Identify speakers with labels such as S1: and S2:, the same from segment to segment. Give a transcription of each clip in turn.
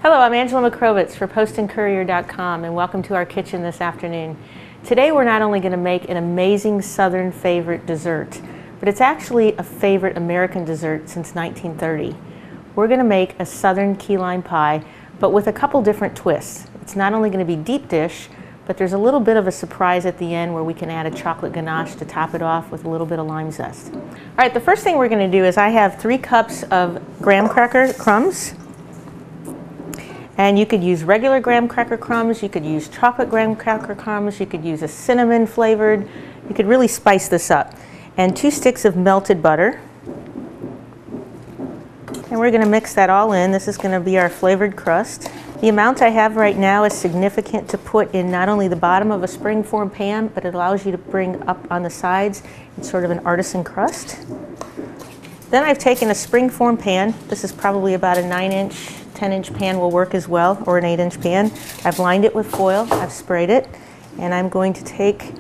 S1: Hello, I'm Angela McCrovitz for postandcourier.com and welcome to our kitchen this afternoon. Today we're not only going to make an amazing Southern favorite dessert, but it's actually a favorite American dessert since 1930. We're going to make a Southern key lime pie, but with a couple different twists. It's not only going to be deep dish, but there's a little bit of a surprise at the end where we can add a chocolate ganache to top it off with a little bit of lime zest. All right, the first thing we're going to do is I have 3 cups of graham cracker crumbs. And you could use regular graham cracker crumbs, you could use chocolate graham cracker crumbs, you could use a cinnamon flavored, you could really spice this up. And 2 sticks of melted butter. And we're going to mix that all in. This is going to be our flavored crust. The amount I have right now is significant to put in not only the bottom of a springform pan, but it allows you to bring up on the sides. It's sort of an artisan crust. Then I've taken a springform pan. This is probably about a 9-inch, 10-inch pan will work as well, or an 8-inch pan. I've lined it with foil, I've sprayed it, and I'm going to take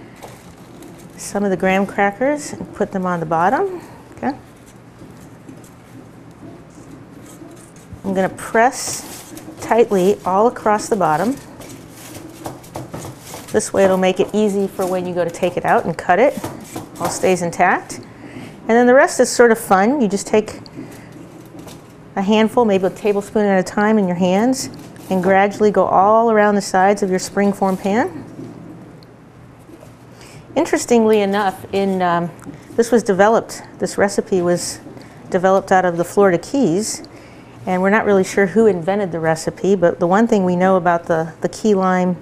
S1: some of the graham crackers and put them on the bottom. Okay. I'm going to press tightly all across the bottom. This way it'll make it easy for when you go to take it out and cut it. All stays intact. And then the rest is sort of fun. You just take a handful, maybe a tablespoon at a time in your hands, and gradually go all around the sides of your springform pan. Interestingly enough, this recipe was developed out of the Florida Keys, and we're not really sure who invented the recipe, but the one thing we know about the key lime,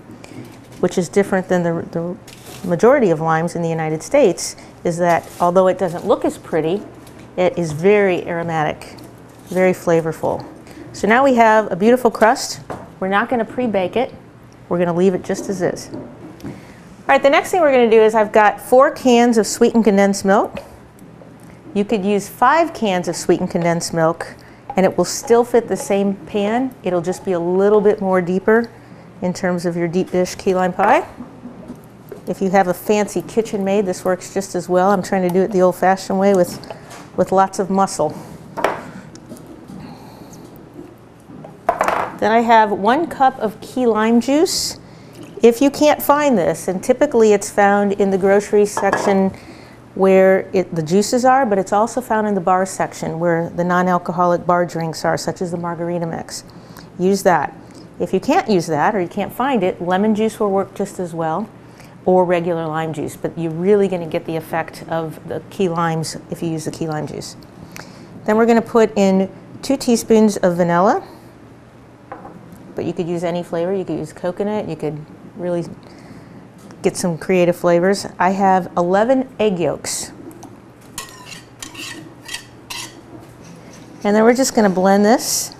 S1: which is different than the majority of limes in the United States, is that although it doesn't look as pretty, it is very aromatic, very flavorful. So now we have a beautiful crust. We're not going to pre-bake it. We're going to leave it just as is. All right, the next thing we're going to do is I've got 4 cans of sweetened condensed milk. You could use 5 cans of sweetened condensed milk and it will still fit the same pan. It'll just be a little bit more deeper in terms of your deep dish key lime pie. If you have a fancy KitchenMaid, this works just as well. I'm trying to do it the old-fashioned way with lots of muscle. Then I have 1 cup of key lime juice. If you can't find this, and typically it's found in the grocery section where the juices are, but it's also found in the bar section where the non-alcoholic bar drinks are, such as the margarita mix. Use that. If you can't use that or you can't find it, lemon juice will work just as well, or regular lime juice, but you're really going to get the effect of the key limes if you use the key lime juice. Then we're going to put in 2 teaspoons of vanilla, but you could use any flavor. You could use coconut, you could really get some creative flavors. I have 11 egg yolks. And then we're just going to blend this.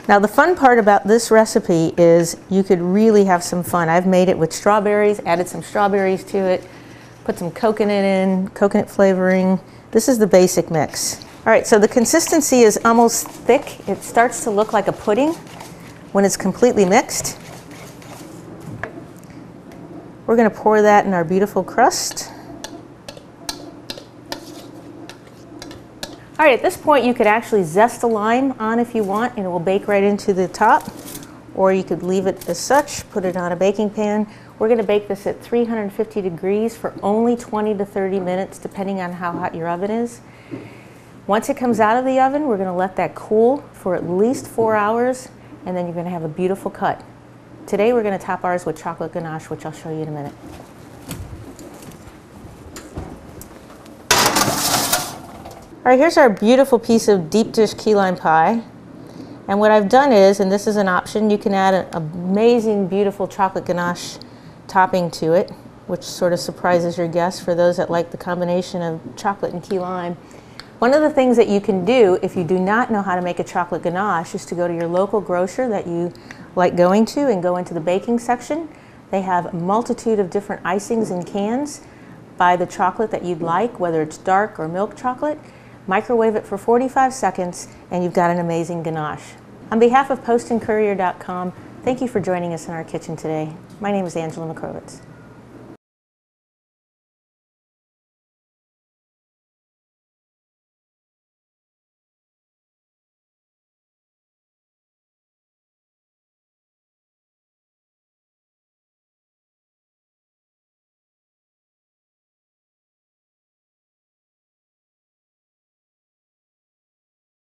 S1: Now the fun part about this recipe is you could really have some fun. I've made it with strawberries, added some strawberries to it, put some coconut in, coconut flavoring. This is the basic mix. All right, so the consistency is almost thick. It starts to look like a pudding when it's completely mixed. We're going to pour that in our beautiful crust. All right, at this point you could actually zest a lime on if you want and it will bake right into the top, or you could leave it as such, put it on a baking pan. We're going to bake this at 350 degrees for only 20 to 30 minutes depending on how hot your oven is. Once it comes out of the oven, we're going to let that cool for at least 4 hours, and then you're going to have a beautiful cut. Today we're going to top ours with chocolate ganache, which I'll show you in a minute. All right, here's our beautiful piece of deep dish key lime pie. And what I've done is, and this is an option, you can add an amazing, beautiful chocolate ganache topping to it, which sort of surprises your guests for those that like the combination of chocolate and key lime. One of the things that you can do if you do not know how to make a chocolate ganache is to go to your local grocer that you like going to and go into the baking section. They have a multitude of different icings in cans. Buy the chocolate that you'd like, whether it's dark or milk chocolate. Microwave it for 45 seconds and you've got an amazing ganache. On behalf of postandcourier.com, thank you for joining us in our kitchen today. My name is Angela McCrovitz.